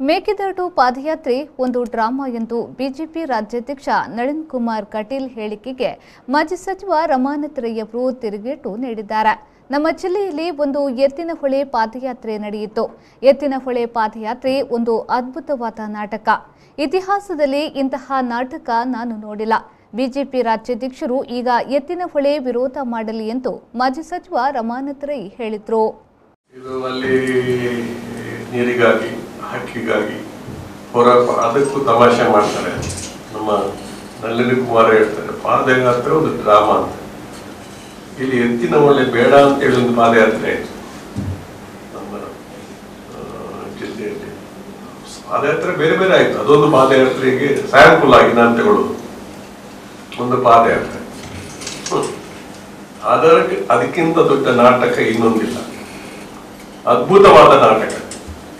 ಮೇಕೆದಾಟು ಪಾದಯಾತ್ರೆ ಒಂದು ಡ್ರಾಮಾ ಎಂದು ಬಿಜೆಪಿ ರಾಜ್ಯಾಧ್ಯಕ್ಷ ನಳಿನ್ ಕುಮಾರ್ ಕಟೀಲ್ ಹೇಳಿಕೆಗೆ ಮಾಜಿ ಸಚಿವ ರಮಾನಾಥ್ ರೈ ಅವರು ತಿರುಗೇಟು ನೀಡಿದ್ದಾರೆ. ನಮ್ಮ ಜಿಲ್ಲೆಯಲ್ಲಿ ಒಂದು ಎತ್ತಿನಹೊಳೆ ಪಾದಯಾತ್ರೆ ನಡೆಯಿತು. ಎತ್ತಿನಹೊಳೆ ಪಾದಯಾತ್ರೆ ಒಂದು ಅದ್ಭುತವಾದ ನಾಟಕ. ಇತಿಹಾಸದಲ್ಲಿ ಇಂತಹ ನಾಟಕ ನಾನು ನೋಡಿಲ್ಲ. ಬಿಜೆಪಿ ರಾಜ್ಯಾಧ್ಯಕ್ಷರು ಈಗ ಎತ್ತಿನಹೊಳೆ ವಿರೋಧ ಮಾಡಲಿ ಎಂದು ಮಾಜಿ ಸಚಿವ ರಮಾನಾಥ್ ರೈ ಹೇಳಿದರು. ನೀರಿಗಾಗಿ ಹಕ್ಕಿಗಾಗಿ ಹೋರಾಟ ಅದಕ್ಕೂ ತಮಾಷೆ ಮಾಡ್ತಾರೆ. ನಮ್ಮ ನಳಿನ್ ಕುಮಾರ್ ಹೇಳ್ತಾರೆ ಪಾದಯಾತ್ರೆ ಒಂದು ಡ್ರಾಮಾ ಅಂತ. ಇಲ್ಲಿ ಎತ್ತಿನಹೊಳೆ ಬೇಡ ಅಂತೇಳಿ ಒಂದು ಪಾದಯಾತ್ರೆ ಆಯಿತು ನಮ್ಮ ಜಿಲ್ಲೆಯಲ್ಲಿ. ಪಾದಯಾತ್ರೆ ಬೇರೆ ಬೇರೆ ಆಯಿತು. ಅದೊಂದು ಪಾದಯಾತ್ರೆಗೆ ಸ್ಯಾಂಪಲ್ ಆಗಿ ನಾನು ತಗೊಳ್ಳೋದು ಒಂದು ಪಾದಯಾತ್ರೆ. ಅದಕ್ಕಿಂತ ದೊಡ್ಡ ನಾಟಕ ಇನ್ನೊಂದಿಲ್ಲ. ಅದ್ಭುತವಾದ ನಾಟಕ.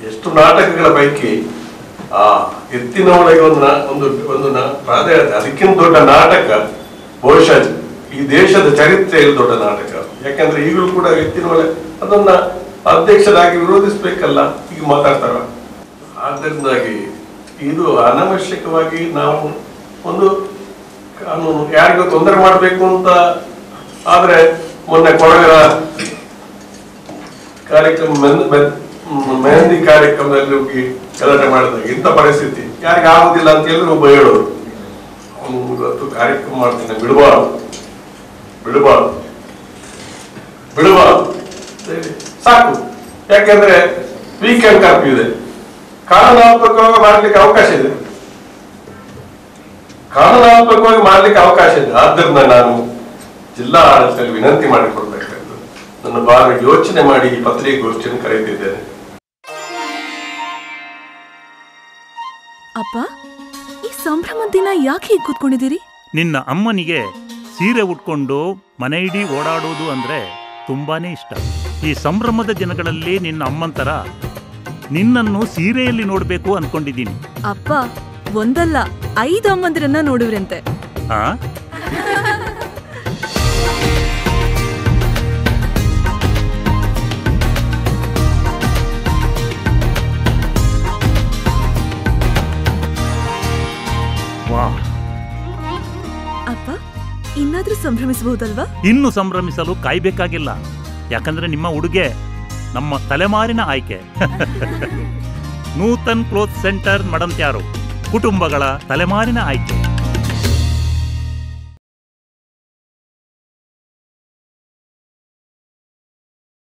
ಎಷ್ಟು ನಾಟಕಗಳ ಪೈಕಿ ಆ ಎತ್ತಿನಹೊಳೆಗೆ ಒಂದು ಪಾದಯಾತ್ರೆ ಅದಕ್ಕಿಂತ ದೊಡ್ಡ ನಾಟಕ ಬಹುಶಃ ಈ ದೇಶದ ಚರಿತ್ರೆಯಲ್ಲಿ ದೊಡ್ಡ ನಾಟಕ. ಯಾಕಂದ್ರೆ ಈಗಲೂ ಕೂಡ ಎತ್ತಿನಹೊಳೆ ಅದನ್ನ ಅಧ್ಯಕ್ಷರಾಗಿ ವಿರೋಧಿಸ್ಬೇಕಲ್ಲ ಈಗ ಮಾತಾಡ್ತಾರ. ಆದ್ದರಿಂದಾಗಿ ಇದು ಅನವಶ್ಯಕವಾಗಿ ನಾವು ಒಂದು ಕಾನೂನು ಯಾರಿಗೂ ತೊಂದರೆ ಮಾಡಬೇಕು ಅಂತ ಆದ್ರೆ ಮೊನ್ನೆ ಕೊಡಗರ ಕಾರ್ಯಕ್ರಮ ಮೆಹಂದಿ ಕಾರ್ಯಕ್ರಮದಲ್ಲಿ ಹೋಗಿ ಗಲಾಟೆ ಮಾಡಿದಾಗ ಇಂಥ ಪರಿಸ್ಥಿತಿ ಯಾರಿಗೆ ಆಗುದಿಲ್ಲ ಅಂತ ಎಲ್ಲರೂ ಒಬ್ಬ ಹೇಳೋರು. ಅವನು ಇವತ್ತು ಕಾರ್ಯಕ್ರಮ ಮಾಡ್ತಾನೆ, ಬಿಡುವ ಸಾಕು. ಯಾಕೆಂದ್ರೆ ವೀಕೆಂಡ್ ಕರ್ಫ್ಯೂ ಇದೆ, ಕಾನೂನಾತ್ಮಕವಾಗಿ ಮಾಡ್ಲಿಕ್ಕೆ ಅವಕಾಶ ಇದೆ. ಆದ್ದರಿಂದ ನಾನು ಜಿಲ್ಲಾ ಆಡಳಿತದಲ್ಲಿ ವಿನಂತಿ ಮಾಡಿಕೊಳ್ಬೇಕಾದ್ದು ನನ್ನ ಬಾರಿ ಯೋಚನೆ ಮಾಡಿ ಈ ಪತ್ರಿಕಾಗೋಷ್ಠಿಯನ್ನು ಕರೆಯುತ್ತಿದ್ದೇನೆ. ಅಪ್ಪ, ಈ ಸಂಭ್ರಮದ ದಿನ ಯಾಕೆ ಹೀಗೆ ಕೂತ್ಕೊಂಡಿದ್ದೀರಿ? ನಿನ್ನ ಅಮ್ಮನಿಗೆ ಸೀರೆ ಉಟ್ಕೊಂಡು ಮನೆ ಇಡೀ ಓಡಾಡೋದು ಅಂದ್ರೆ ತುಂಬಾನೇ ಇಷ್ಟ. ಈ ಸಂಭ್ರಮದ ದಿನಗಳಲ್ಲಿ ನಿನ್ನ ಅಮ್ಮಂತರ ನಿನ್ನನ್ನು ಸೀರೆಯಲ್ಲಿ ನೋಡ್ಬೇಕು ಅನ್ಕೊಂಡಿದ್ದೀನಿ. ಅಪ್ಪ, ಒಂದಲ್ಲ 5 ಅಮ್ಮಂದಿರನ್ನ ನೋಡುವ್ರಂತೆ. ಆ ಅಪ್ಪ, ಇನ್ನಾದ್ರೂ ಸಂಭ್ರಮಿಸಬಹುದಲ್ವಾ? ಇನ್ನು ಸಂಭ್ರಮಿಸಲು ಕಾಯ್ಬೇಕಾಗಿಲ್ಲ. ಯಾಕಂದ್ರೆ ನಿಮ್ಮ ಉಡುಗೆ ನಮ್ಮ ತಲೆಮಾರಿನ ಆಯ್ಕೆ. ನೂತನ್ ಕ್ಲೋತ್ ಸೆಂಟರ್ ಮಡಂತ್ಯಾರು, ಕುಟುಂಬಗಳ ತಲೆಮಾರಿನ ಆಯ್ಕೆ.